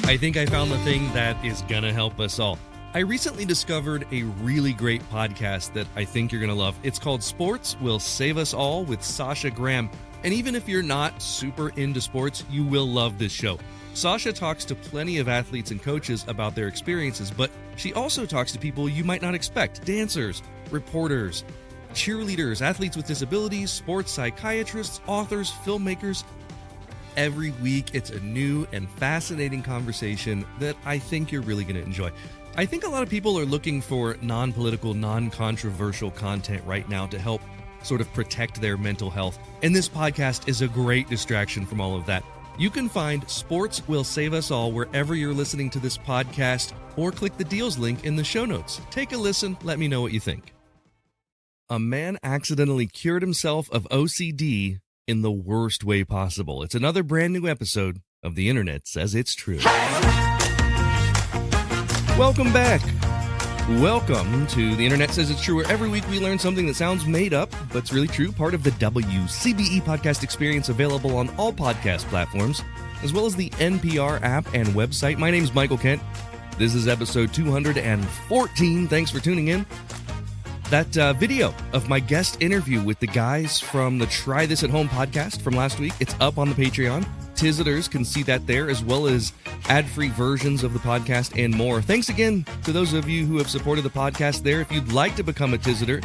I think I found the thing that is gonna help us all. I recently discovered a really great podcast that I think you're gonna love. It's called Sports Will Save Us All with Sasha Graham. And even if you're not super into sports, you will love this show. Sasha talks to plenty of athletes and coaches about their experiences, but she also talks to people you might not expect: dancers, reporters, cheerleaders, athletes with disabilities, sports psychiatrists, authors, filmmakers. Every week, it's a new and fascinating conversation that I think you're really going to enjoy. I think a lot of people are looking for non-political, non-controversial content right now to help sort of protect their mental health, and this podcast is a great distraction from all of that. You can find Sports Will Save Us All wherever you're listening to this podcast, or click the deals link in the show notes. Take a listen. Let me know what you think. A man accidentally cured himself of OCD in the worst way possible. It's another brand new episode of The Internet Says It's True. Welcome back. Welcome to The Internet Says It's True, where every week we learn something that sounds made up, but it's really true. Part of the WCBE podcast experience, available on all podcast platforms, as well as the NPR app and website. My name's Michael Kent. This is episode 214. Thanks for tuning in. That video of my guest interview with the guys from the Try This at Home podcast from last week, it's up on the Patreon. Visitors can see that there, as well as ad-free versions of the podcast and more. Thanks again to those of you who have supported the podcast there. If you'd like to become a Visitor,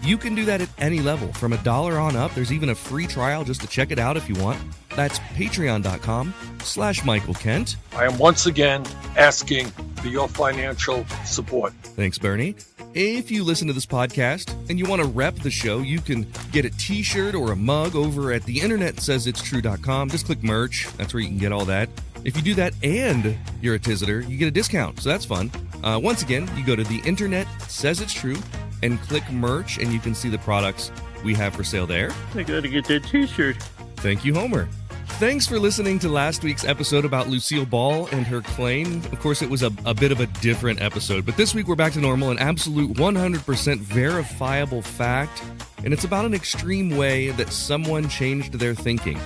you can do that at any level, from $1 on up. There's even a free trial just to check it out if you want. That's patreon.com/Michael Kent. I am once again asking for your financial support. Thanks, Bernie. If you listen to this podcast and you want to rep the show, you can get a t-shirt or a mug over at theinternetsaysitstrue.com. Just click merch. That's where you can get all that. If you do that and you're a Visitor, you get a discount, so that's fun. Once again, you go to The Internet Says It's True and click merch, and you can see the products we have for sale there. I gotta get that t-shirt. Thank you, Homer. Thanks for listening to last week's episode about Lucille Ball and her claim. Of course, it was a bit of a different episode, but this week we're back to normal, an absolute 100% verifiable fact, and it's about an extreme way that someone changed their thinking.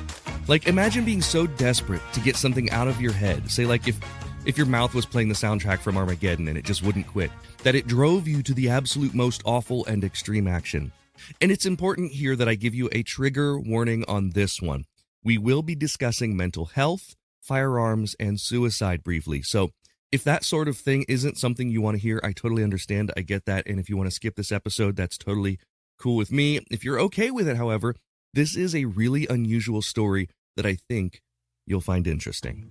Like, imagine being so desperate to get something out of your head, say like if your mouth was playing the soundtrack from Armageddon and it just wouldn't quit, that it drove you to the absolute most awful and extreme action. And it's important here that I give you a trigger warning on this one. We will be discussing mental health, firearms, and suicide briefly. So if that sort of thing isn't something you want to hear, I totally understand. I get that. And if you want to skip this episode, that's totally cool with me. If you're okay with it, however, this is a really unusual story that I think you'll find interesting.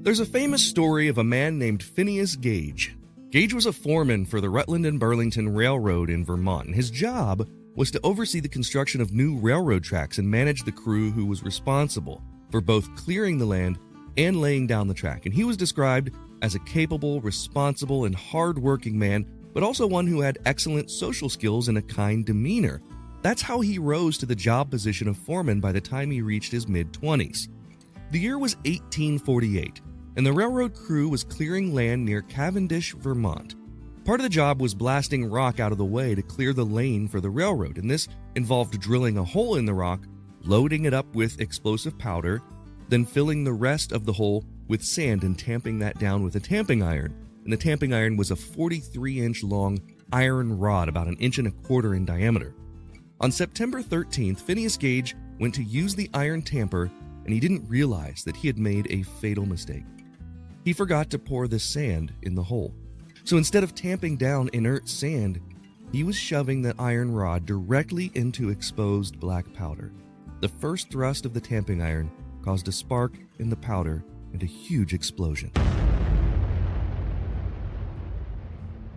There's a famous story of a man named Phineas Gage. Gage was a foreman for the Rutland and Burlington Railroad in Vermont, and his job was to oversee the construction of new railroad tracks and manage the crew who was responsible for both clearing the land and laying down the track. And he was described as a capable, responsible, and hard-working man, but also one who had excellent social skills and a kind demeanor. That's how he rose to the job position of foreman by the time he reached his mid-20s. The year was 1848, and the railroad crew was clearing land near Cavendish, Vermont. Part of the job was blasting rock out of the way to clear the lane for the railroad, and this involved drilling a hole in the rock, loading it up with explosive powder, then filling the rest of the hole with sand and tamping that down with a tamping iron. And the tamping iron was a 43-inch long iron rod, about 1.25 inches in diameter. On September 13th, Phineas Gage went to use the iron tamper, and he didn't realize that he had made a fatal mistake. He forgot to pour the sand in the hole. So instead of tamping down inert sand, he was shoving the iron rod directly into exposed black powder. The first thrust of the tamping iron caused a spark in the powder and a huge explosion.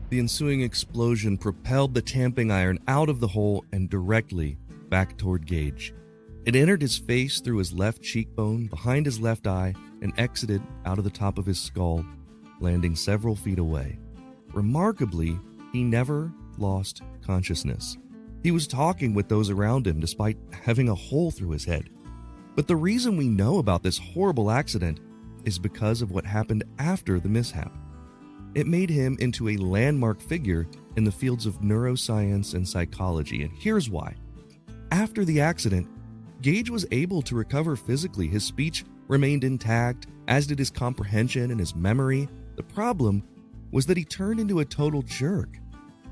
The ensuing explosion propelled the tamping iron out of the hole and directly back toward Gage. It entered his face through his left cheekbone, behind his left eye, and exited out of the top of his skull, landing several feet away. Remarkably, he never lost consciousness. He was talking with those around him despite having a hole through his head. But the reason we know about this horrible accident is because of what happened after the mishap. It made him into a landmark figure in the fields of neuroscience and psychology, and here's why. After the accident, Gage was able to recover physically. His speech remained intact, as did his comprehension and his memory. The problem was that he turned into a total jerk.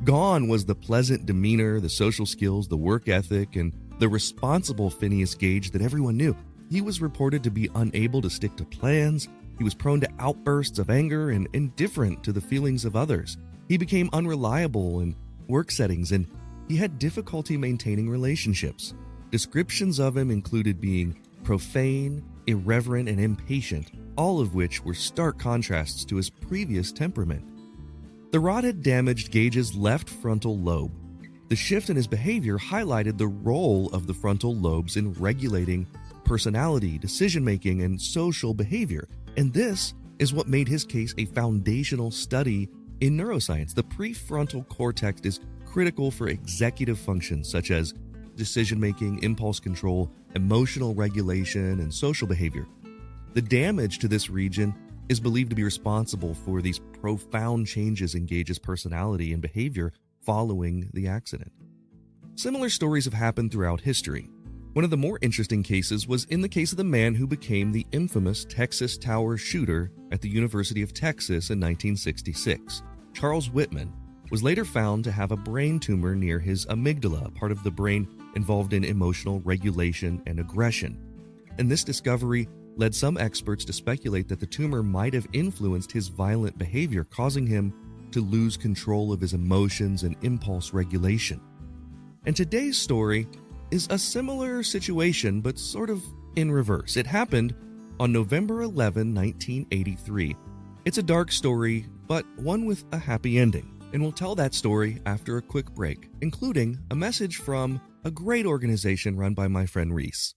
Gone was the pleasant demeanor, the social skills, the work ethic, and the responsible Phineas Gage that everyone knew. He was reported to be unable to stick to plans. He was prone to outbursts of anger and indifferent to the feelings of others. He became unreliable in work settings, and he had difficulty maintaining relationships. Descriptions of him included being profane, irreverent, and impatient, all of which were stark contrasts to his previous temperament. The rot had damaged Gage's left frontal lobe. The shift in his behavior highlighted the role of the frontal lobes in regulating personality, decision-making, and social behavior. And this is what made his case a foundational study in neuroscience. The prefrontal cortex is critical for executive functions such as decision-making, impulse control, emotional regulation, and social behavior. The damage to this region is believed to be responsible for these profound changes in Gage's personality and behavior following the accident. Similar stories have happened throughout history. One of the more interesting cases was in the case of the man who became the infamous Texas Tower shooter at the University of Texas in 1966. Charles Whitman was later found to have a brain tumor near his amygdala, part of the brain involved in emotional regulation and aggression. And this discovery led some experts to speculate that the tumor might have influenced his violent behavior, causing him to lose control of his emotions and impulse regulation. And today's story is a similar situation, but sort of in reverse. It happened on November 11, 1983. It's a dark story, but one with a happy ending. And we'll tell that story after a quick break, including a message from a great organization run by my friend Reese.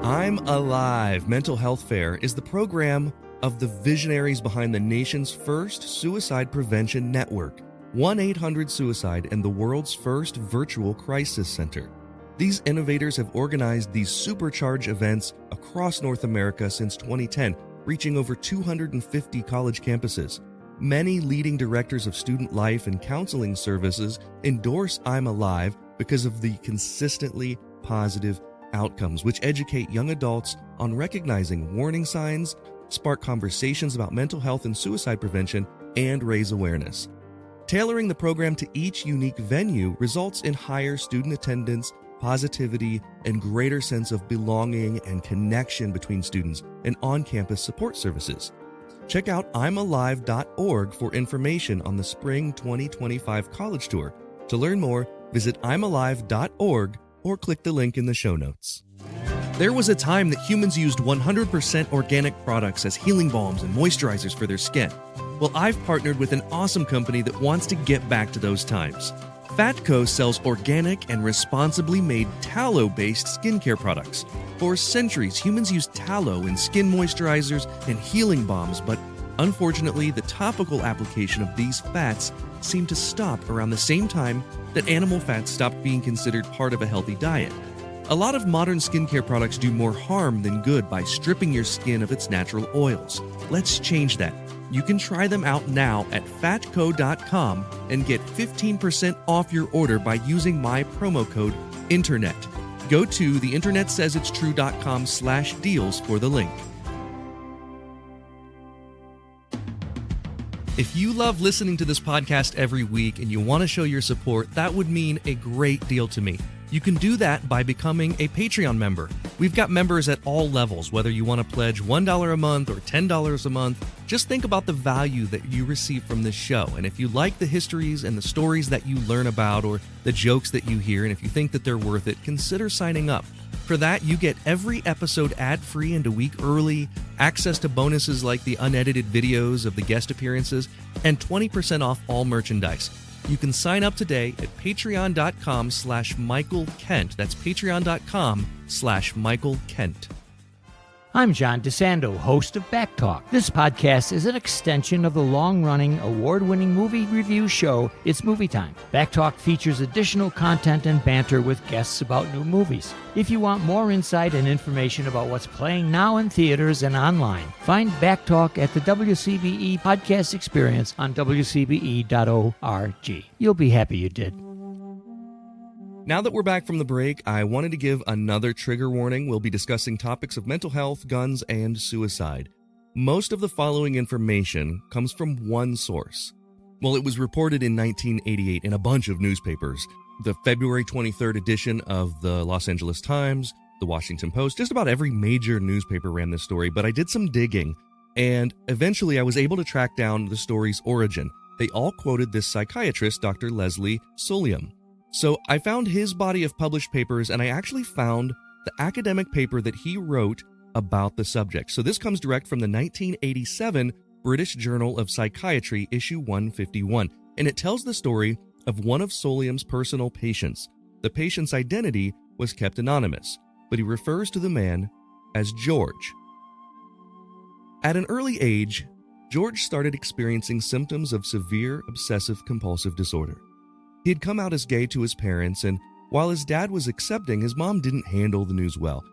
I'm Alive Mental Health Fair is the program of the visionaries behind the nation's first suicide prevention network, 1-800-SUICIDE, and the world's first virtual crisis center. These innovators have organized these supercharge events across North America since 2010, reaching over 250 college campuses. Many leading directors of student life and counseling services endorse I'm Alive because of the consistently positive outcomes, which educate young adults on recognizing warning signs, spark conversations about mental health and suicide prevention, and raise awareness. Tailoring the program to each unique venue results in higher student attendance, positivity, and greater sense of belonging and connection between students and on-campus support services. Check out imalive.org for information on the Spring 2025 College Tour. To learn more, visit imalive.org or click the link in the show notes. There was a time that humans used 100% organic products as healing balms and moisturizers for their skin. Well, I've partnered with an awesome company that wants to get back to those times. Fatco sells organic and responsibly made tallow-based skincare products. For centuries, humans used tallow in skin moisturizers and healing balms, but unfortunately, the topical application of these fats seemed to stop around the same time that animal fats stopped being considered part of a healthy diet. A lot of modern skincare products do more harm than good by stripping your skin of its natural oils. Let's change that. You can try them out now at fatco.com and get 15% off your order by using my promo code INTERNET. Go to theinternetsaysitstrue.com/deals for the link. If you love listening to this podcast every week and you want to show your support, that would mean a great deal to me. You can do that by becoming a Patreon member. We've got members at all levels, whether you want to pledge $1 a month or $10 a month. Just think about the value that you receive from this show. And if you like the histories and the stories that you learn about or the jokes that you hear, and if you think that they're worth it, consider signing up. For that, you get every episode ad-free and a week early, access to bonuses like the unedited videos of the guest appearances, and 20% off all merchandise. You can sign up today at patreon.com/Michael Kent. That's patreon.com/Michael Kent. I'm John DeSando, host of Back Talk. This podcast is an extension of the long-running, award-winning movie review show, It's Movie Time. Back Talk features additional content and banter with guests about new movies. If you want more insight and information about what's playing now in theaters and online, find Back Talk at the WCBE Podcast Experience on WCBE.org. You'll be happy you did. Now that we're back from the break, I wanted to give another trigger warning. We'll be discussing topics of mental health, guns, and suicide. Most of the following information comes from one source. Well, it was reported in 1988 in a bunch of newspapers. The February 23rd edition of the Los Angeles Times, the Washington Post, just about every major newspaper ran this story, but I did some digging, and eventually I was able to track down the story's origin. They all quoted this psychiatrist, Dr. Leslie Solium. So I found his body of published papers, and I actually found the academic paper that he wrote about the subject. So this comes direct from the 1987 British Journal of Psychiatry, issue 151, and it tells the story of one of Solium's personal patients. The patient's identity was kept anonymous, but he refers to the man as George. At an early age, George started experiencing symptoms of severe obsessive compulsive disorder. He had come out as gay to his parents, and while his dad was accepting, his mom didn't handle the news well.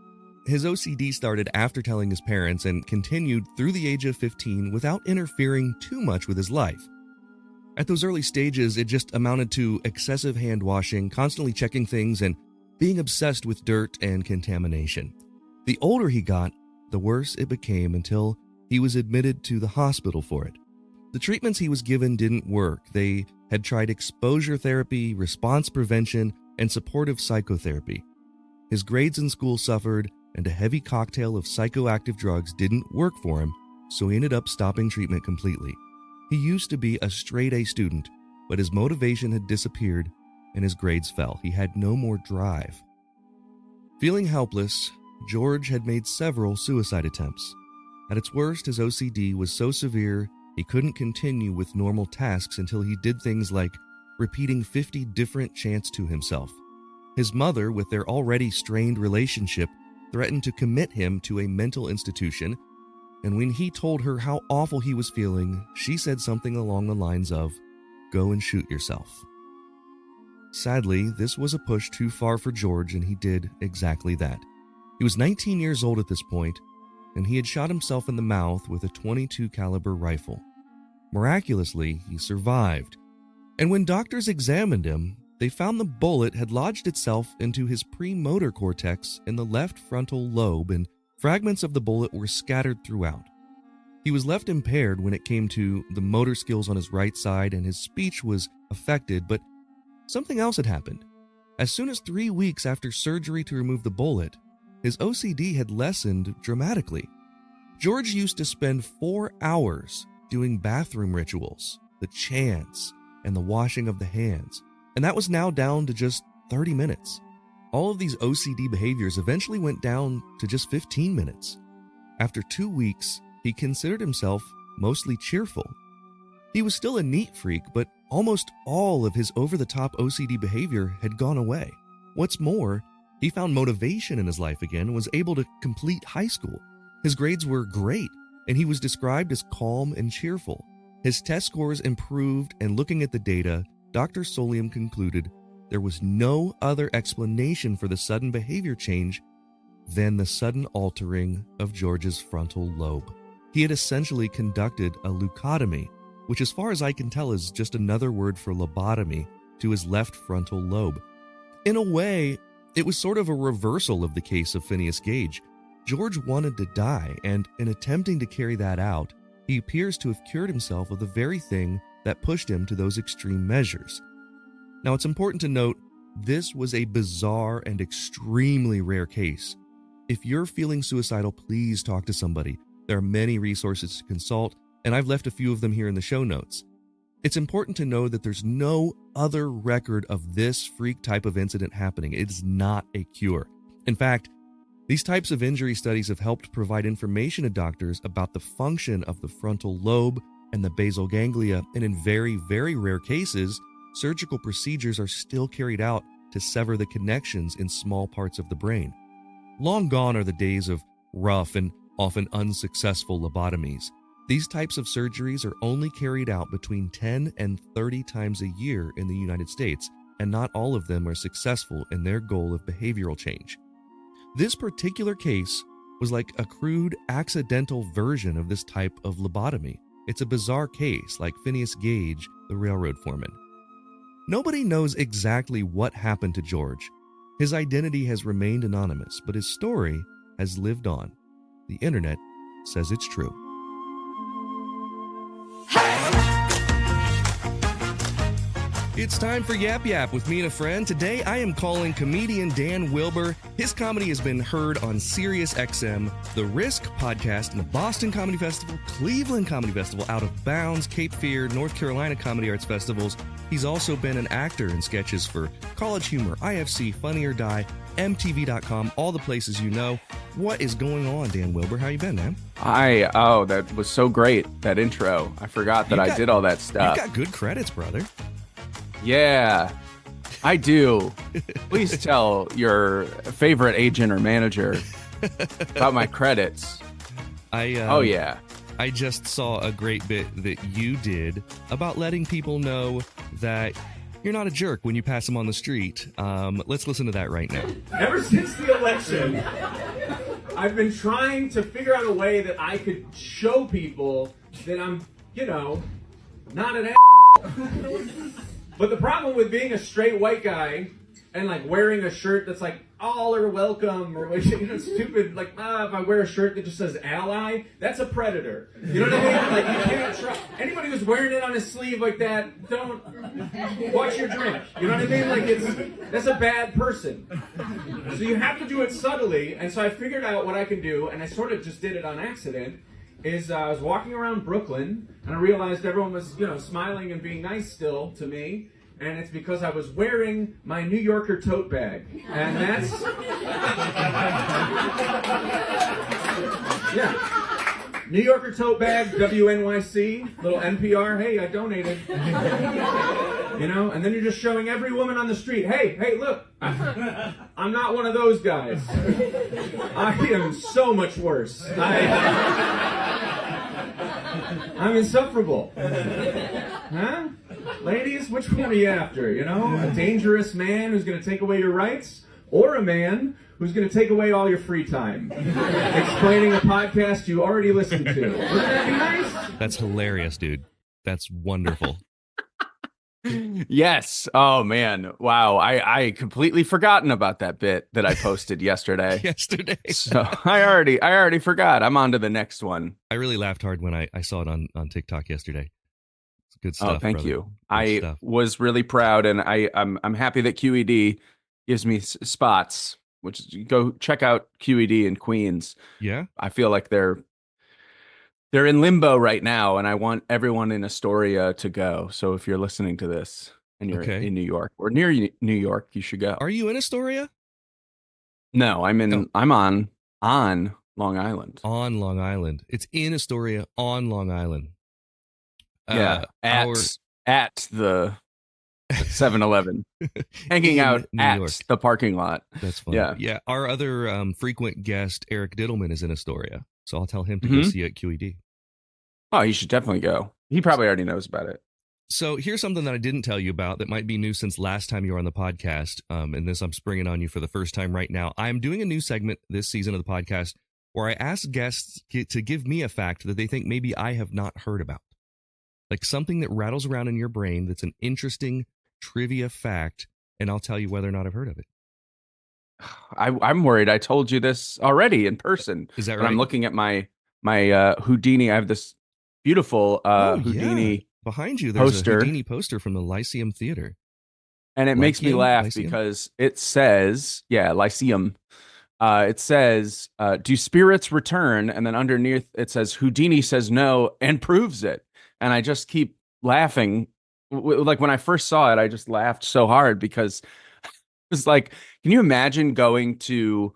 His OCD started after telling his parents and continued through the age of 15 without interfering too much with his life. At those early stages, it just amounted to excessive hand washing, constantly checking things, and being obsessed with dirt and contamination. The older he got, the worse it became until he was admitted to the hospital for it. The treatments he was given didn't work. They had tried exposure therapy, response prevention, and supportive psychotherapy. His grades in school suffered, and a heavy cocktail of psychoactive drugs didn't work for him, so he ended up stopping treatment completely. He used to be a straight-A student, but his motivation had disappeared and his grades fell. He had no more drive. Feeling helpless, George had made several suicide attempts. At its worst, his OCD was so severe he couldn't continue with normal tasks until he did things like repeating 50 different chants to himself. His mother, with their already strained relationship, threatened to commit him to a mental institution, and when he told her how awful he was feeling, she said something along the lines of, "Go and shoot yourself." Sadly, this was a push too far for George, and he did exactly that. He was 19 years old at this point, and he had shot himself in the mouth with a .22 caliber rifle. Miraculously, he survived, and when doctors examined him, they found the bullet had lodged itself into his premotor cortex in the left frontal lobe, and fragments of the bullet were scattered throughout. He was left impaired when it came to the motor skills on his right side, and his speech was affected, but something else had happened. As soon as 3 weeks after surgery to remove the bullet, his OCD had lessened dramatically. George used to spend 4 hours doing bathroom rituals, the chants, and the washing of the hands, and that was now down to just 30 minutes. All of these OCD behaviors eventually went down to just 15 minutes. After 2 weeks, he considered himself mostly cheerful. He was still a neat freak, but almost all of his over-the-top OCD behavior had gone away. What's more, he found motivation in his life again and was able to complete high school. His grades were great, and he was described as calm and cheerful. His test scores improved, and looking at the data, Dr. Solium concluded there was no other explanation for the sudden behavior change than the sudden altering of George's frontal lobe. He had essentially conducted a leucotomy, which as far as I can tell is just another word for lobotomy, to his left frontal lobe. In a way, it was sort of a reversal of the case of Phineas Gage. George wanted to die, and in attempting to carry that out, he appears to have cured himself of the very thing that pushed him to those extreme measures. Now, it's important to note, this was a bizarre and extremely rare case. If you're feeling suicidal, please talk to somebody. There are many resources to consult, and I've left a few of them here in the show notes. It's important to know that there's no other record of this freak type of incident happening. It is not a cure. In fact, these types of injury studies have helped provide information to doctors about the function of the frontal lobe and the basal ganglia, and in very, very rare cases, surgical procedures are still carried out to sever the connections in small parts of the brain. Long gone are the days of rough and often unsuccessful lobotomies. These types of surgeries are only carried out between 10 and 30 times a year in the United States, and not all of them are successful in their goal of behavioral change. This particular case was like a crude, accidental version of this type of lobotomy. It's a bizarre case, like Phineas Gage, the railroad foreman. Nobody knows exactly what happened to George. His identity has remained anonymous, but his story has lived on. The internet says it's true. It's time for Yap Yap with me and a friend. Today I am calling comedian Dan Wilbur. His comedy has been heard on Sirius XM, The Risk podcast, and the Boston Comedy Festival, Cleveland Comedy Festival, Out of Bounds, Cape Fear, North Carolina Comedy Arts Festivals. He's also been an actor in sketches for College Humor, IFC, Funny or Die, MTV.com, all the places you know. What is going on, Dan Wilbur? How you been, man? That was so great, that intro. I forgot that I did all that stuff. You got good credits, brother. Yeah, I do. Please tell your favorite agent or manager about my credits. I just saw a great bit that you did about letting people know that you're not a jerk when you pass them on the street. Let's listen to that right now. Ever since the election, I've been trying to figure out a way that I could show people that I'm, not an But the problem with being a straight white guy and like wearing a shirt that's like all are welcome or stupid, like if I wear a shirt that just says ally, that's a predator. You know what I mean? Like you can't trust anybody who's wearing it on his sleeve like that. Don't watch your drink. You know what I mean? Like that's a bad person. So you have to do it subtly. And so I figured out what I can do, and I sort of just did it on accident. I was walking around Brooklyn, and I realized everyone was, smiling and being nice still to me, and it's because I was wearing my New Yorker tote bag, and that's... yeah. New Yorker tote bag, WNYC, little NPR, hey, I donated. And then you're just showing every woman on the street, hey, look, I'm not one of those guys. I am so much worse. I'm insufferable. Huh? Ladies, which one are you after? A dangerous man who's going to take away your rights? Or a man who's going to take away all your free time? Explaining a podcast you already listened to. Wouldn't that be nice? That's hilarious, dude. That's wonderful. Yes. Oh, man. Wow. I completely forgotten about that bit that I posted yesterday. So I already forgot. I'm on to the next one. I really laughed hard when I saw it on TikTok yesterday. It's good stuff. Oh, thank brother. you. Good I stuff. was really proud, and I'm happy that QED gives me spots, which is, go check out QED in Queens. Yeah. I feel like they're in limbo right now, and I want everyone in Astoria to go. So if you're listening to this and you're in New York or near New York, you should go. Are you in Astoria? No, I'm on Long Island. On Long Island. It's in Astoria on Long Island. Yeah, at the 7-Eleven, hanging out New at York. the parking lot. That's funny. Yeah. Our other frequent guest, Eric Diddleman, is in Astoria, so I'll tell him to go see you at QED. Oh, you should definitely go. He probably already knows about it. So here's something that I didn't tell you about that might be new since last time you were on the podcast. And this I'm springing on you for the first time right now. I'm doing a new segment this season of the podcast where I ask guests to give me a fact that they think maybe I have not heard about. Like something that rattles around in your brain that's an interesting trivia fact, and I'll tell you whether or not I've heard of it. I'm worried I told you this already in person. Is that right? right? I'm looking at my Houdini. I have this beautiful Houdini. Yeah. Behind you, there's poster. A Houdini poster from the Lyceum Theater. And it makes me laugh Lyceum? because it says, Lyceum. It says, do spirits return? And then underneath it says, Houdini says no and proves it. And I just keep laughing. Like when I first saw it, I just laughed so hard because it's like, can you imagine going to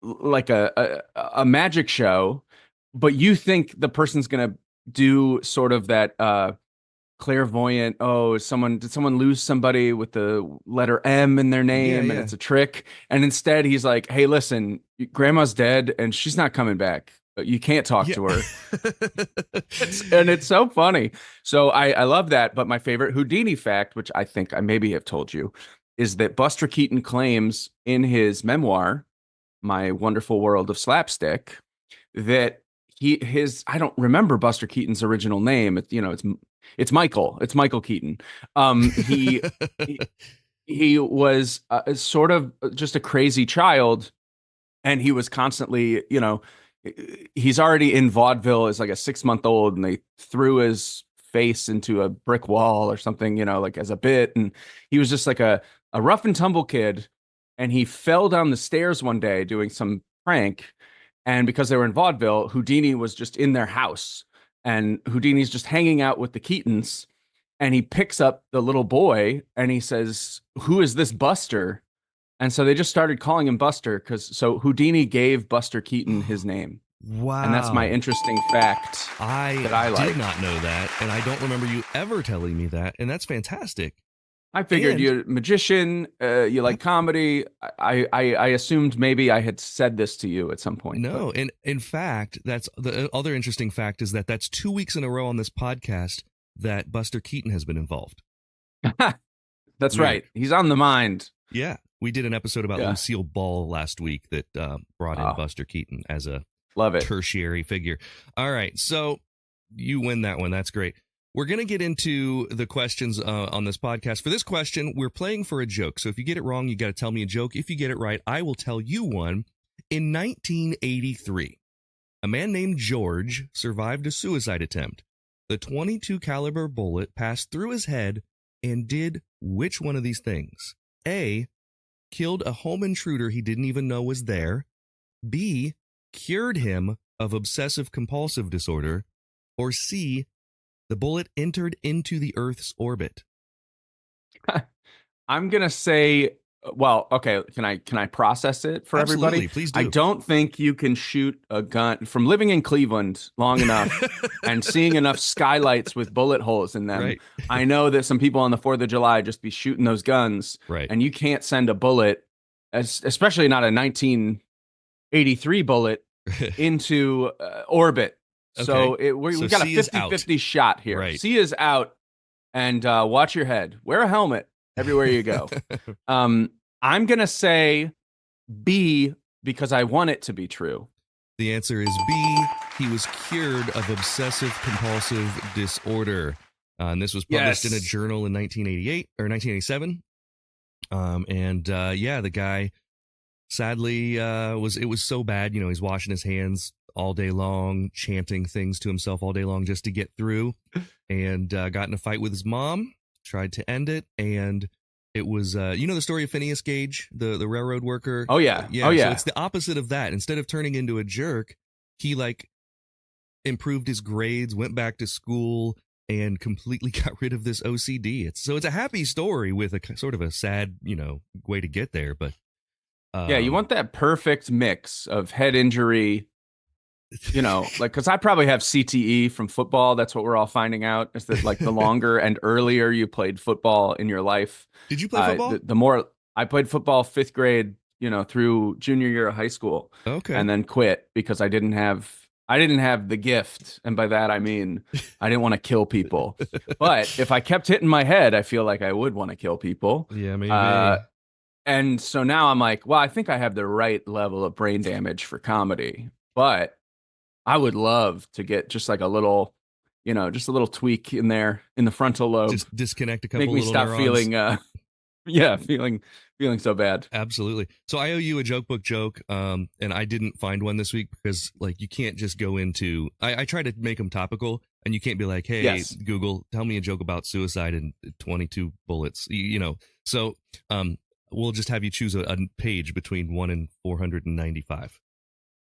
like a magic show, but you think the person's going to do sort of that clairvoyant, did someone lose somebody with the letter M in their name and it's a trick? And instead he's like, hey, listen, grandma's dead and she's not coming back. You can't talk to her. And it's so funny. So I love that. But my favorite Houdini fact, which I think I maybe have told you, is that Buster Keaton claims in his memoir, My Wonderful World of Slapstick, that I don't remember Buster Keaton's original name. It's It's Michael. It's Michael Keaton. He he was sort of just a crazy child, and he was constantly, he's already in vaudeville as like a 6-month-old, and they threw his face into a brick wall or something, like as a bit, and he was just like a rough and tumble kid, and he fell down the stairs one day doing some prank, and because they were in vaudeville, Houdini was just in their house, and Houdini's just hanging out with the Keatons. And he picks up the little boy and he says, "Who is this Buster?" And so they just started calling him Buster so Houdini gave Buster Keaton his name. Wow. And that's my interesting fact that I like. did not know that, and I don't remember you ever telling me that, and that's fantastic. I figured you're a magician, you like comedy. I assumed maybe I had said this to you at some point. No, and in fact, that's the other interesting fact is that's 2 weeks in a row on this podcast that Buster Keaton has been involved. That's right. He's on the mind. Yeah. We did an episode about Lucille Ball last week that brought in Buster Keaton as a tertiary figure. All right. So you win that one. That's great. We're going to get into the questions on this podcast. For this question, we're playing for a joke. So if you get it wrong, you got to tell me a joke. If you get it right, I will tell you one. In 1983, a man named George survived a suicide attempt. The .22 caliber bullet passed through his head and did which one of these things? A, killed a home intruder he didn't even know was there. B, cured him of obsessive compulsive disorder. Or C, the bullet entered into the Earth's orbit. I'm going to say, well, okay, can I process it for Absolutely, everybody? Please do. I don't think you can shoot a gun from living in Cleveland long enough and seeing enough skylights with bullet holes in them. Right. I know that some people on the 4th of July just be shooting those guns, right? And you can't send a bullet, especially not a 1983 bullet, into orbit. Okay. So we've got a 50-50 shot here. Right. C is out, and watch your head. Wear a helmet everywhere you go. I'm going to say B because I want it to be true. The answer is B. He was cured of obsessive compulsive disorder. And this was published in a journal in 1988 or 1987. The guy sadly it was so bad, he's washing his hands all day long, chanting things to himself all day long just to get through, and got in a fight with his mom, tried to end it, and it was the story of Phineas Gage, the railroad worker. Oh yeah. So it's the opposite of that. Instead of turning into a jerk, he improved his grades, went back to school, and completely got rid of this OCD. It's a happy story with a sort of a sad, way to get there. But you want that perfect mix of head injury, because I probably have CTE from football. That's what we're all finding out, is that the longer and earlier you played football in your life. Did you play football? The more I played football 5th grade, through junior year of high school. Okay. And then quit because I didn't have the gift. And by that, I mean, I didn't want to kill people. But if I kept hitting my head, I feel like I would want to kill people. Yeah, maybe. And so now I'm like, well, I think I have the right level of brain damage for comedy, but I would love to get just a little, just a little tweak in there in the frontal lobe. Just disconnect a couple Make me little stop neurons. feeling so bad. Absolutely. So I owe you a joke book joke, and I didn't find one this week because you can't just go into. I try to make them topical, and you can't be like, hey, Google, tell me a joke about suicide and 22 bullets. So we'll just have you choose a page between 1 and 495.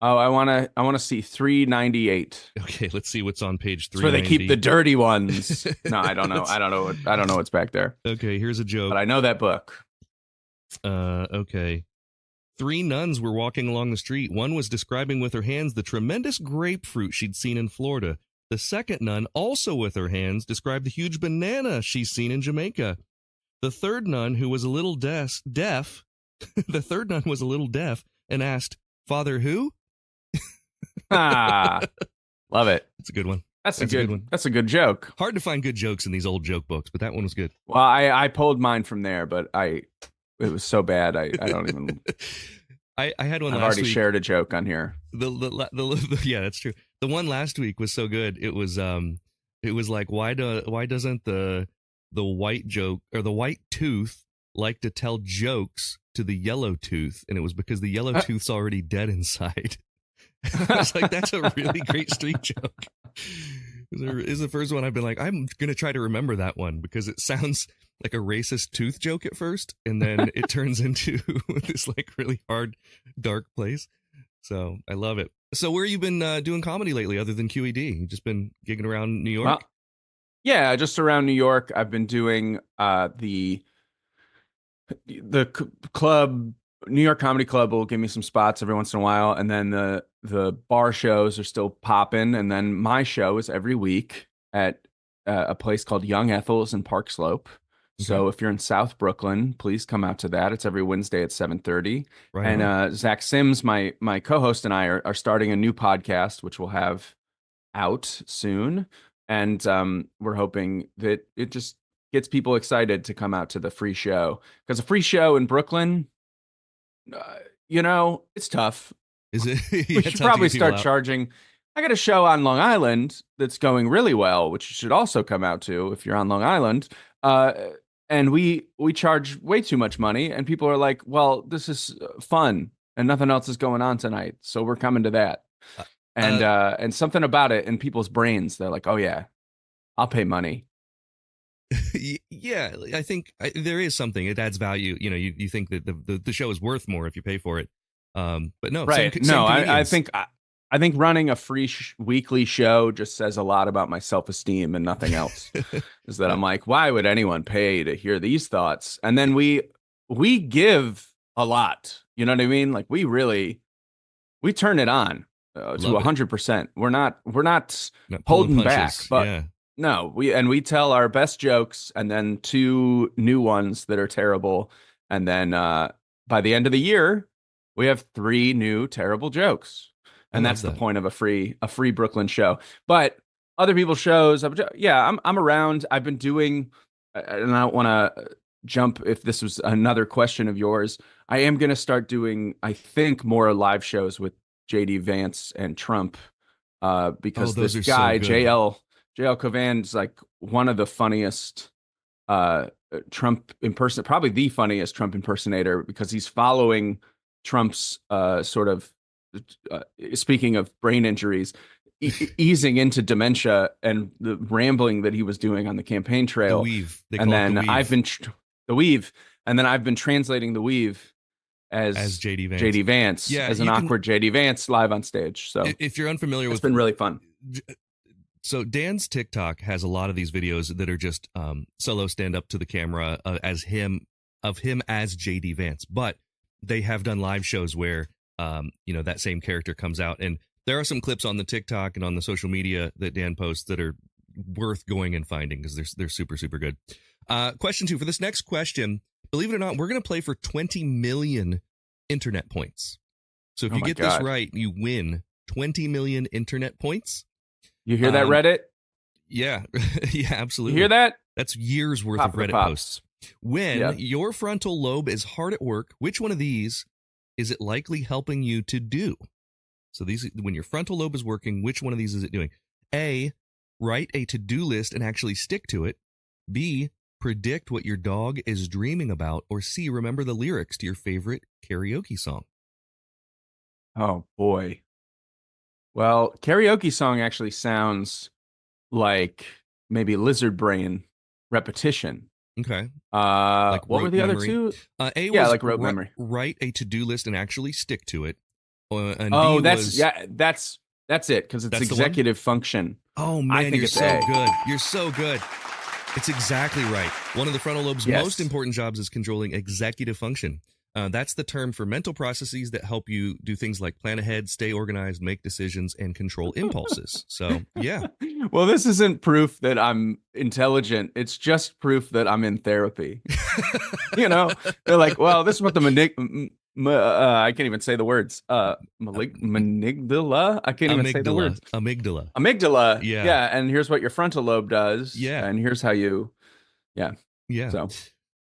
Oh, I want to see 398. Okay, let's see what's on page 390. That's where they keep the dirty ones. No, I don't know. I don't know what's back there. Okay, here's a joke. But I know that book. Okay. 3 nuns were walking along the street. One was describing with her hands the tremendous grapefruit she'd seen in Florida. The second nun, also with her hands, described the huge banana she's seen in Jamaica. The third nun, who was a little deaf, the third nun was a little deaf and asked, "Father who?" Love it. That's a good one. That's a good one. That's a good joke. Hard to find good jokes in these old joke books, but that one was good. Well, I pulled mine from there, but it was so bad. I don't even. I had one. I've last already week. Shared a joke on here. Yeah, that's true. The one last week was so good. It was It was like, why doesn't the white joke or the white tooth like to tell jokes to the yellow tooth? And it was because the yellow tooth's already dead inside. I was like, that's a really great street joke. Is the first one I've been like, I'm gonna try to remember that one because it sounds like a racist tooth joke at first, and then it turns into this like really hard, dark place. So I love it. So where you been doing comedy lately, other than QED? You just been gigging around New York? Well, yeah, just around New York. I've been doing the club, New York Comedy Club will give me some spots every once in a while, and then the bar shows are still popping, and then my show is every week at a place called Young Ethel's in Park Slope. So if you're in South Brooklyn, please come out to that. It's every Wednesday at 7:30. Right. And Zach Sims, my co-host, and I are starting a new podcast, which we'll have out soon. And we're hoping that it just gets people excited to come out to the free show. Because a free show in Brooklyn, it's tough. Is it? We should probably start charging. I got a show on Long Island that's going really well, which you should also come out to if you're on Long Island. And we charge way too much money, and people are like, well, this is fun and nothing else is going on tonight, so we're coming to that. And something about it in people's brains, they're like, oh yeah, I'll pay money. Yeah, I think there is something. It adds value. You think that the show is worth more if you pay for it. But no, right? I think running a free weekly show just says a lot about my self-esteem and nothing else. Is that I'm like, why would anyone pay to hear these thoughts? And then we give a lot. You know what I mean? Like we turn it on to 100%. We're not holding back, but no, we tell our best jokes and then 2 new ones that are terrible. And then by the end of the year, we have 3 new terrible jokes. And that's the point of a free Brooklyn show. But other people's shows, I'm around. I've been doing, and I don't want to jump if this was another question of yours. I am going to start doing, I think, more live shows with JD Vance and Trump because this guy, JL Cavan, is like one of the funniest Trump impersonator, probably the funniest Trump impersonator, because he's following Trump's sort of, speaking of brain injuries, easing into dementia and the rambling that he was doing on the campaign trail. The weave. And then I've been the weave, and then I've been translating the weave as JD Vance, as an awkward JD Vance live on stage. So if you're unfamiliar it's been really fun. So Dan's TikTok has a lot of these videos that are just solo stand up to the camera as him as JD Vance, but they have done live shows where that same character comes out, and there are some clips on the TikTok and on the social media that Dan posts that are worth going and finding because they're super, super good. Question 2, for this next question, believe it or not, we're going to play for 20 million internet points. So if you get this right, you win 20 million internet points. You hear that, Reddit? Yeah. Yeah, absolutely. You hear that? That's years worth of Reddit posts. When your frontal lobe is hard at work, which one of these is it likely helping you to do? So when your frontal lobe is working, which one of these is it doing? A, write a to-do list and actually stick to it. B, predict what your dog is dreaming about. Or C, remember the lyrics to your favorite karaoke song. Oh, boy. Well, karaoke song actually sounds like maybe lizard brain repetition. Okay. What were the other 2? A was like rote memory. Write a to-do list and actually stick to it. And that's it, because it's executive function. Oh man, you're so good. You're so good. It's exactly right. One of the frontal lobe's most important jobs is controlling executive function. That's the term for mental processes that help you do things like plan ahead, stay organized, make decisions, and control impulses. So, yeah. Well, this isn't proof that I'm intelligent. It's just proof that I'm in therapy. They're like, well, this is what the I can't even say the words. Amygdala? I can't even say the words. Amygdala. Yeah. And here's what your frontal lobe does. Yeah. And here's how you, Yeah.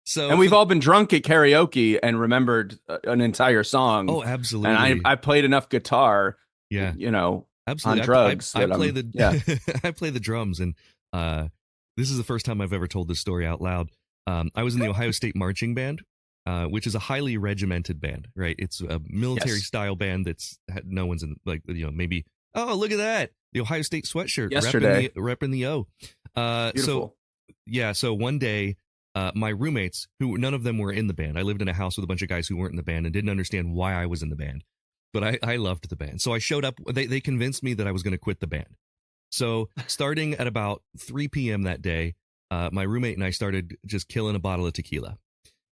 So, and we've all been drunk at karaoke and remembered an entire song. Oh, absolutely. And I played enough guitar, absolutely. On drugs. I play the I play the drums, and This is the first time I've ever told this story out loud. I was in the Ohio State marching band, which is a highly regimented band, right? It's a military style band that's no one's in, like, maybe, oh, look at that. The Ohio State sweatshirt. Yesterday. Repping the O. Beautiful. So one day, my roommates, who none of them were in the band, I lived in a house with a bunch of guys who weren't in the band and didn't understand why I was in the band. But I loved the band. So I showed up. They convinced me that I was going to quit the band. So starting at about 3 p.m. that day, my roommate and I started just killing a bottle of tequila.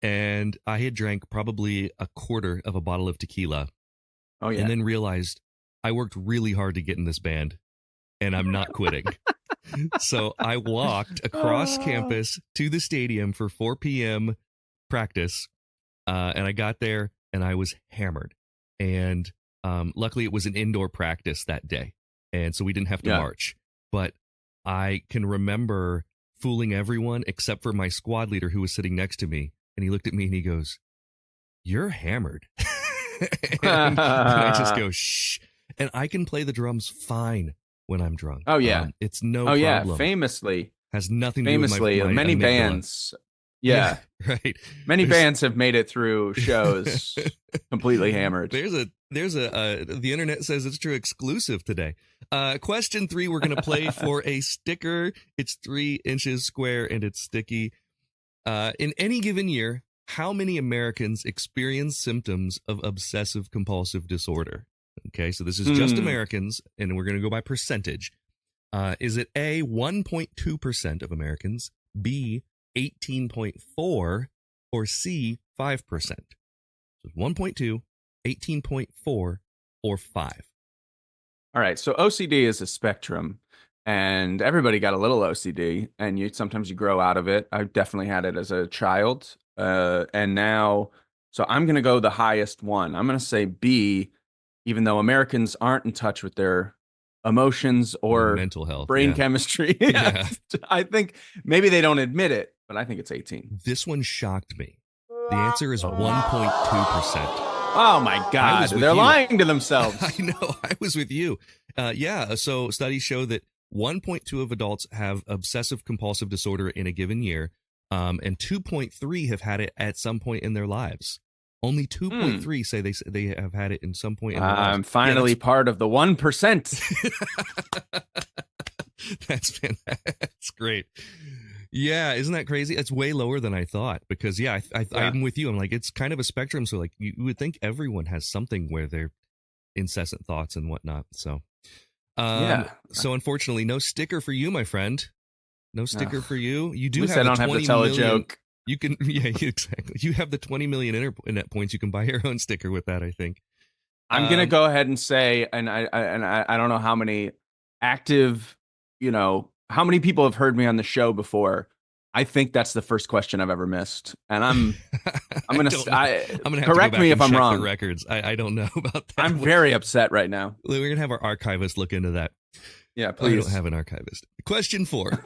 And I had drank probably a quarter of a bottle of tequila. Oh, yeah. And then realized I worked really hard to get in this band and I'm not quitting. So I walked across campus to the stadium for 4 p.m. practice. And I got there and I was hammered. And luckily it was an indoor practice that day. And so we didn't have to march. But I can remember fooling everyone except for my squad leader who was sitting next to me. And he looked at me and he goes, "You're hammered." and I just go, "Shh." And I can play the drums fine when I'm drunk. Oh, yeah. It's no problem. Yeah. Famously. Has nothing to do with my many amygdala. bands. Yeah. Right. Many bands have made it through shows completely hammered. There's a the internet says it's true exclusive today. Question 3, we're going to play for a sticker. It's 3 inches square and it's sticky. In any given year, how many Americans experience symptoms of obsessive compulsive disorder? Okay, so this is just Americans, and we're going to go by percentage. Is it A, 1.2% of Americans, B, 18.4, or C, 5%? So 1.2, 18.4, or 5. All right, so OCD is a spectrum, and everybody got a little OCD, and sometimes you grow out of it. I definitely had it as a child, and now, so I'm going to go the highest one. I'm going to say B, even though Americans aren't in touch with their emotions or mental health, brain chemistry. I think maybe they don't admit it, but I think it's 18. This one shocked me. The answer is 1.2%. Oh my God, they're lying to themselves. I know, I was with you. So studies show that 1.2 of adults have obsessive compulsive disorder in a given year, and 2.3 have had it at some point in their lives. Only 2.3 say they have had it in some point in their lives. I'm finally part of the 1%. That's great. Yeah, isn't that crazy? It's way lower than I thought because, I'm with you. I'm like, it's kind of a spectrum. So, like, you would think everyone has something where they're incessant thoughts and whatnot. So, So, unfortunately, no sticker for you, my friend. No sticker for you. You do have. I don't have to tell a joke. You can, exactly. You have the 20 million internet points. You can buy your own sticker with that, I think. I'm gonna go ahead and say, and I don't know how many active, how many people have heard me on the show before. I think that's the first question I've ever missed, and I'm gonna correct me if I'm wrong. The records. I don't know about that. I'm very upset right now. We're gonna have our archivist look into that. Yeah, please. I don't have an archivist. Question 4.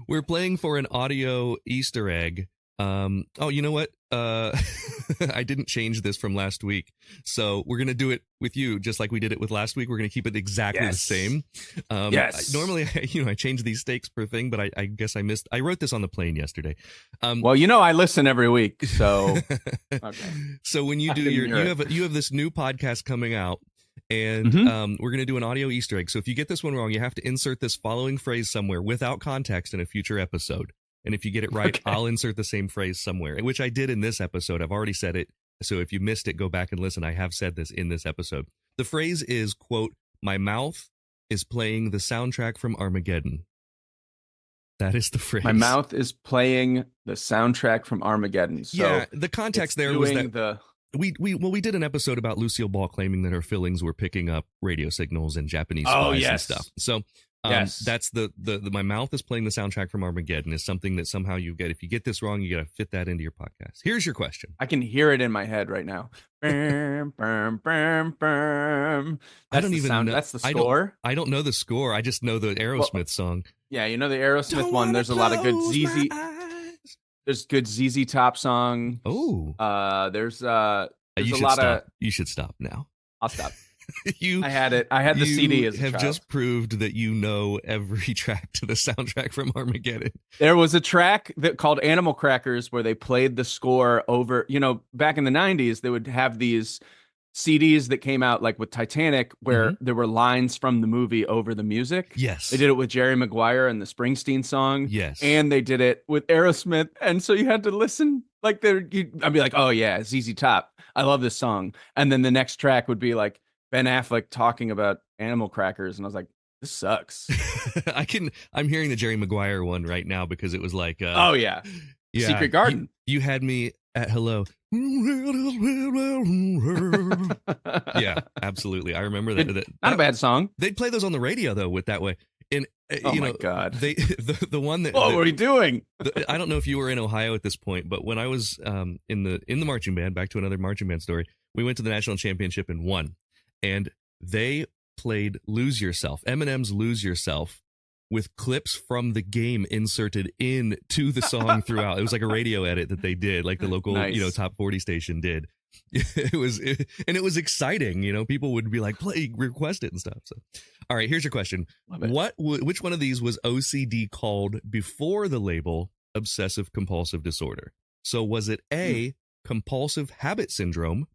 we're playing for an audio Easter egg. You know what? I didn't change this from last week. So we're going to do it with you just like we did it with last week. We're going to keep it exactly the same. Normally, I change these stakes per thing, but I guess I missed. I wrote this on the plane yesterday. I listen every week. So, okay. So when you do you have this new podcast coming out. And we're going to do an audio Easter egg. So if you get this one wrong, you have to insert this following phrase somewhere without context in a future episode. And if you get it right, I'll insert the same phrase somewhere, which I did in this episode. I've already said it. So if you missed it, go back and listen. I have said this in this episode. The phrase is, quote, "My mouth is playing the soundtrack from Armageddon." That is the phrase. My mouth is playing the soundtrack from Armageddon. So the context there was that we did an episode about Lucille Ball claiming that her fillings were picking up radio signals and Japanese spies and stuff. So that's the my mouth is playing the soundtrack from Armageddon is something that somehow you get. If you get this wrong, you got to fit that into your podcast. Here's your question. I can hear it in my head right now. That's I don't even know. That's the score. I don't know the score. I just know the Aerosmith song. Yeah, you know the Aerosmith one. There's a lot of good ZZ. There's good ZZ Top song. Oh. There's a lot stop. of. You should stop now. I'll stop. I had it. I had the CD as a have child. just proved that you know every track to the soundtrack from Armageddon. There was a track that called Animal Crackers where they played the score over, back in the 90s, they would have these CDs that came out like with Titanic where there were lines from the movie over the music. Yes. They did it with Jerry Maguire and the Springsteen song. Yes. And they did it with Aerosmith. And so you had to listen like I'd be like, oh yeah, ZZ Top. I love this song. And then the next track would be like Ben Affleck talking about animal crackers. And I was like, this sucks. I'm hearing the Jerry Maguire one right now because it was like, oh yeah. Secret Garden. You had me at hello. Yeah, absolutely. I remember that. Not a bad song. They'd play those on the radio though with That Way. And oh my God. The one that what were you doing? I don't know if you were in Ohio at this point, but when I was in the marching band, back to another marching band story, we went to the national championship and won. And they played Lose Yourself, Eminem's Lose Yourself, with clips from the game inserted into the song throughout. It was like a radio edit that they did, like the local, nice. Top 40 station did. And it was exciting. People would be like, play, request it and stuff. So, all right, here's your question. Which one of these was OCD called before the label Obsessive Compulsive Disorder? So was it A, compulsive habit syndrome,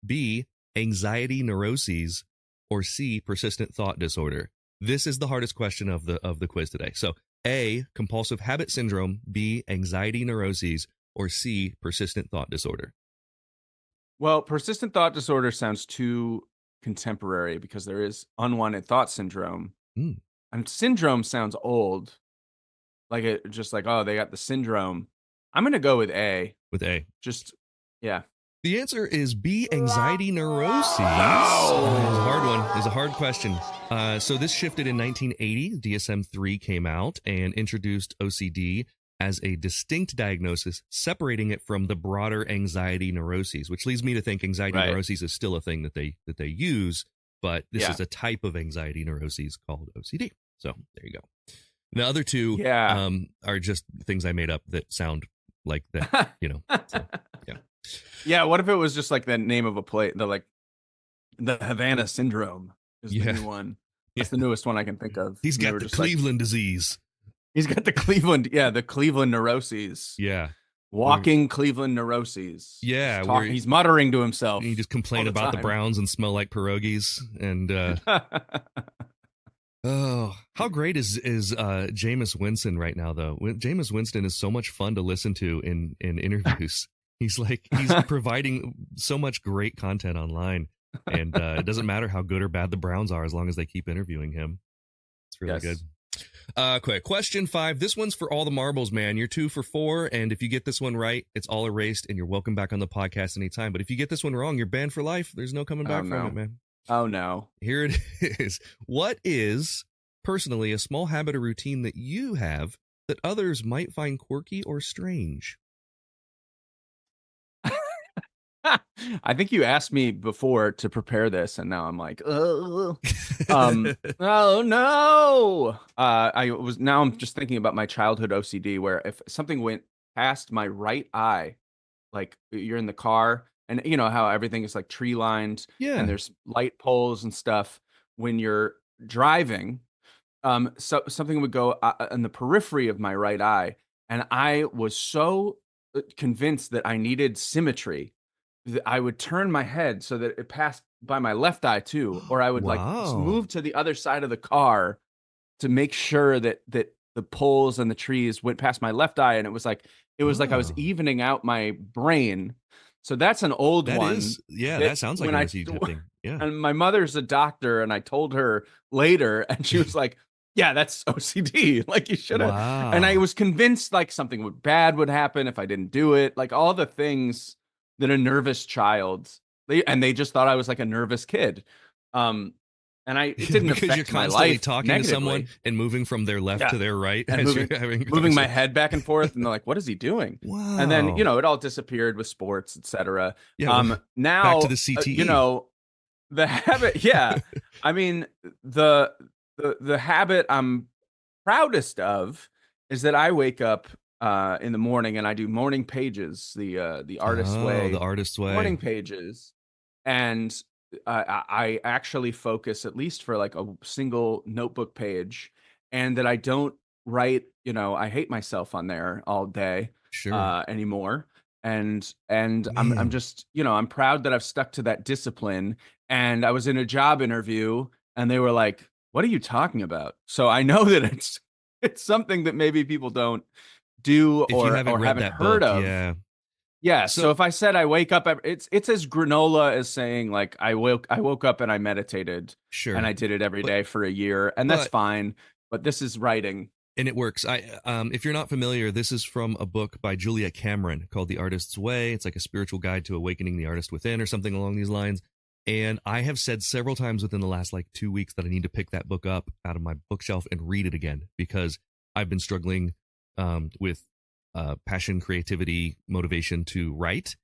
B, anxiety neuroses, or C, persistent thought disorder? This is the hardest question of the quiz today. So A, compulsive habit syndrome, B, anxiety neuroses, or C, persistent thought disorder. Well, persistent thought disorder sounds too contemporary because there is unwanted thought syndrome. And syndrome sounds old. Like oh, they got the syndrome. I'm going to go with A. With A. Yeah. The answer is B, anxiety neuroses. It's a hard one. It's a hard question. So this shifted in 1980. DSM-3 came out and introduced OCD as a distinct diagnosis, separating it from the broader anxiety neuroses, which leads me to think anxiety neuroses is still a thing that they use, but this is a type of anxiety neuroses called OCD. So there you go. The other two are just things I made up that sound like that, So, yeah. Yeah, what if it was just like the name of a place, the Havana syndrome is the new one. That's the newest one I can think of. He's got the Cleveland disease. He's got the Cleveland neuroses. Yeah. Walking Cleveland neuroses. Yeah. He's muttering to himself. He just complain about the Browns and smell like pierogies. And oh, how great is Jameis Winston right now, though? Jameis Winston is so much fun to listen to in interviews. He's providing so much great content online, and it doesn't matter how good or bad the Browns are as long as they keep interviewing him. It's really good. Quick question 5. This one's for all the marbles, man. You're 2 for 4, and if you get this one right, it's all erased, and you're welcome back on the podcast anytime. But if you get this one wrong, you're banned for life. There's no coming back from it, man. Oh no! Here it is. What is personally a small habit or routine that you have that others might find quirky or strange? I think you asked me before to prepare this, and now I'm like, oh no. I'm just thinking about my childhood OCD, where if something went past my right eye, like you're in the car, and you know how everything is like tree lined, and there's light poles and stuff when you're driving. So something would go in the periphery of my right eye, and I was so convinced that I needed symmetry. I would turn my head so that it passed by my left eye too, or I would like move to the other side of the car to make sure that the poles and the trees went past my left eye, and it was like I was evening out my brain. So that's an old one. That sounds like OCD thing. Yeah. And my mother's a doctor, and I told her later, and she was like, "Yeah, that's OCD. Like you should have." Wow. And I was convinced like something bad would happen if I didn't do it. Like all the things that a nervous child, they just thought I was like a nervous kid. And it didn't because affect you're constantly my life talking negatively. to someone and moving from their left to their right, and moving my head back and forth, and they're like, "What is he doing?" Wow. And then it all disappeared with sports, etc. Yeah. Now back to the CTE. The habit. Yeah, I mean the habit I'm proudest of is that I wake up in the morning and I do morning pages, the artist's way, the artist's way morning pages, and I actually focus at least for like a single notebook page, and that I don't write, I hate myself on there all day anymore. And I'm just, I'm proud that I've stuck to that discipline. And I was in a job interview and they were like, "What are you talking about?" So I know that it's something that maybe people don't do or haven't heard of. Yeah. So if I said I wake up, it's as granola as saying like I woke up and I meditated, and I did it every day for a year, and that's fine. But this is writing, and it works. If you're not familiar, this is from a book by Julia Cameron called The Artist's Way. It's like a spiritual guide to awakening the artist within, or something along these lines. And I have said several times within the last like 2 weeks that I need to pick that book up out of my bookshelf and read it again, because I've been struggling with passion, creativity, motivation to write.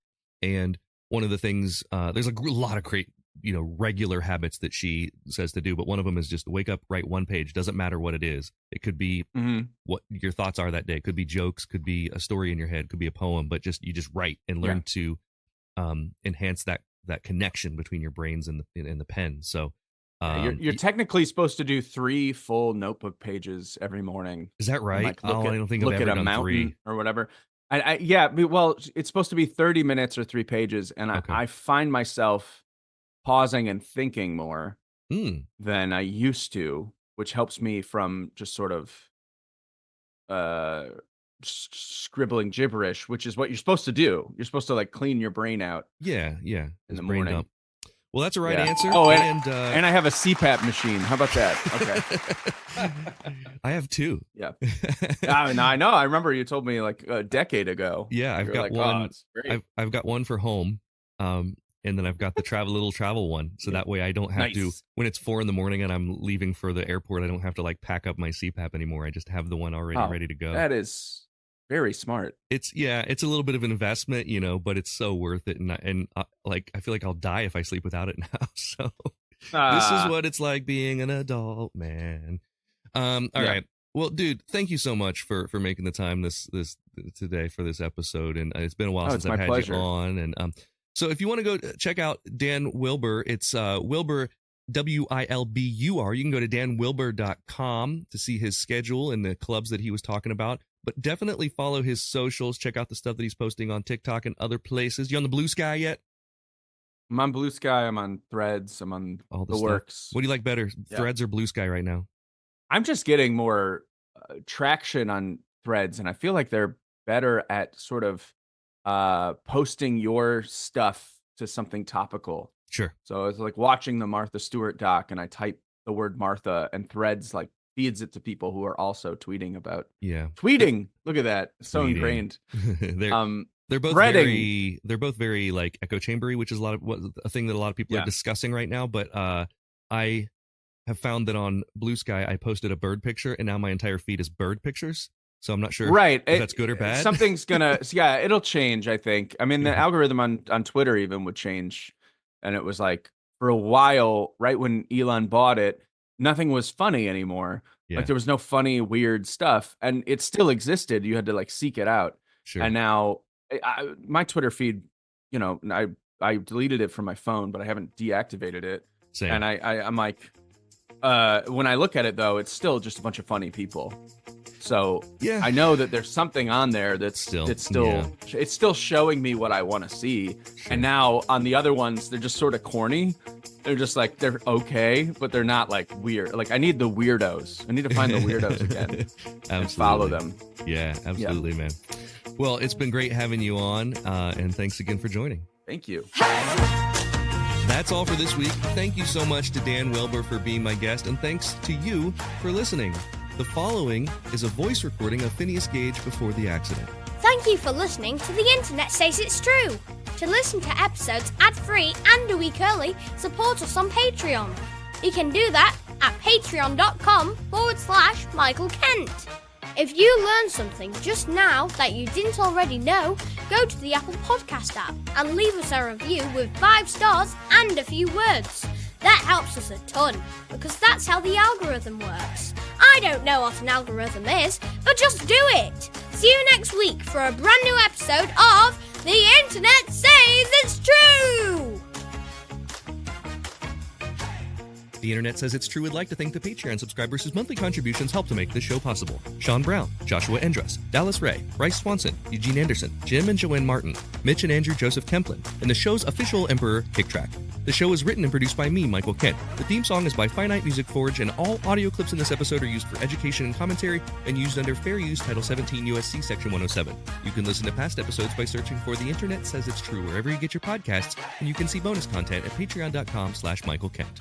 And one of the things, there's a lot of regular habits that she says to do, but one of them is just wake up, write one page. Doesn't matter what it is. It could be what your thoughts are that day. It could be jokes, could be a story in your head, could be a poem, but you just write and learn to enhance that connection between your brains and the pen. So you're technically supposed to do 3 full notebook pages every morning. Is that right? Like I don't think look I've ever at a done mountain 3 or whatever. Well, it's supposed to be 30 minutes or 3 pages, and I find myself pausing and thinking more than I used to, which helps me from just sort of scribbling gibberish, which is what you're supposed to do. You're supposed to like clean your brain out. Yeah. In the morning. Dump. Well, that's a right answer. Oh, and I have a CPAP machine. How about that? Okay. I have 2. Yeah. I know. I remember you told me like a decade ago. Yeah, I've got one. I've got one for home. And then I've got the little travel one. So that way I don't have to, when it's 4 a.m. and I'm leaving for the airport, I don't have to like pack up my CPAP anymore. I just have the one already ready to go. That is very smart. It's a little bit of an investment, but it's so worth it. And I feel like I'll die if I sleep without it now. So this is what it's like being an adult, man. All right. Well, dude, thank you so much for making the time this today for this episode. And it's been a while since I've had you on. And so if you want to go check out Dan Wilbur, it's Wilbur, Wilbur. You can go to danwilbur.com to see his schedule and the clubs that he was talking about. But definitely follow his socials. Check out the stuff that he's posting on TikTok and other places. You on the Blue Sky yet? I'm on Blue Sky. I'm on Threads. I'm on all the works. What do you like better, Threads or Blue Sky right now? I'm just getting more traction on Threads, and I feel like they're better at sort of posting your stuff to something topical. Sure. So it's like watching the Martha Stewart doc, and I type the word Martha, and Threads like feeds it to people who are also tweeting about tweeting. Look at that, it's so ingrained. They're both very like echo chambery, which is a thing that a lot of people are discussing right now. But I have found that on Blue Sky I posted a bird picture, and now my entire feed is bird pictures. So I'm not sure if that's good or bad. Something's gonna it'll change, I think. I mean, the algorithm on Twitter even would change, and it was like for a while, right when Elon bought it, nothing was funny anymore. Like there was no funny, weird stuff, and it still existed. You had to like seek it out. Sure. And now my Twitter feed, I deleted it from my phone, but I haven't deactivated it. Same. And I'm like, when I look at it though, it's still just a bunch of funny people. So I know that there's something on there it's still showing me what I want to see. Sure. And now on the other ones, they're just sort of corny. They're just like, they're okay, but they're not like weird. Like I need the weirdos. I need to find the weirdos again. And follow them. Yeah, absolutely, man. Well, it's been great having you on, and thanks again for joining. Thank you. That's all for this week. Thank you so much to Dan Wilbur for being my guest, and thanks to you for listening. The following is a voice recording of Phineas Gage before the accident. Thank you for listening to The Internet Says It's True. To listen to episodes ad-free and a week early, support us on Patreon. You can do that at patreon.com/Michael Kent. If you learned something just now that you didn't already know, go to the Apple Podcast app and leave us a review with 5 stars and a few words. That helps us a ton, because that's how the algorithm works. I don't know what an algorithm is, but just do it. See you next week for a brand new episode of The Internet Says It's True! The Internet Says It's True would like to thank the Patreon subscribers whose monthly contributions help to make this show possible. Sean Brown, Joshua Endress, Dallas Ray, Bryce Swanson, Eugene Anderson, Jim and Joanne Martin, Mitch and Andrew Joseph Kemplin, and the show's official emperor, Kicktrack. The show is written and produced by me, Michael Kent. The theme song is by Finite Music Forge, and all audio clips in this episode are used for education and commentary and used under Fair Use Title 17 U.S.C. Section 107. You can listen to past episodes by searching for The Internet Says It's True wherever you get your podcasts, and you can see bonus content at patreon.com/Michael Kent.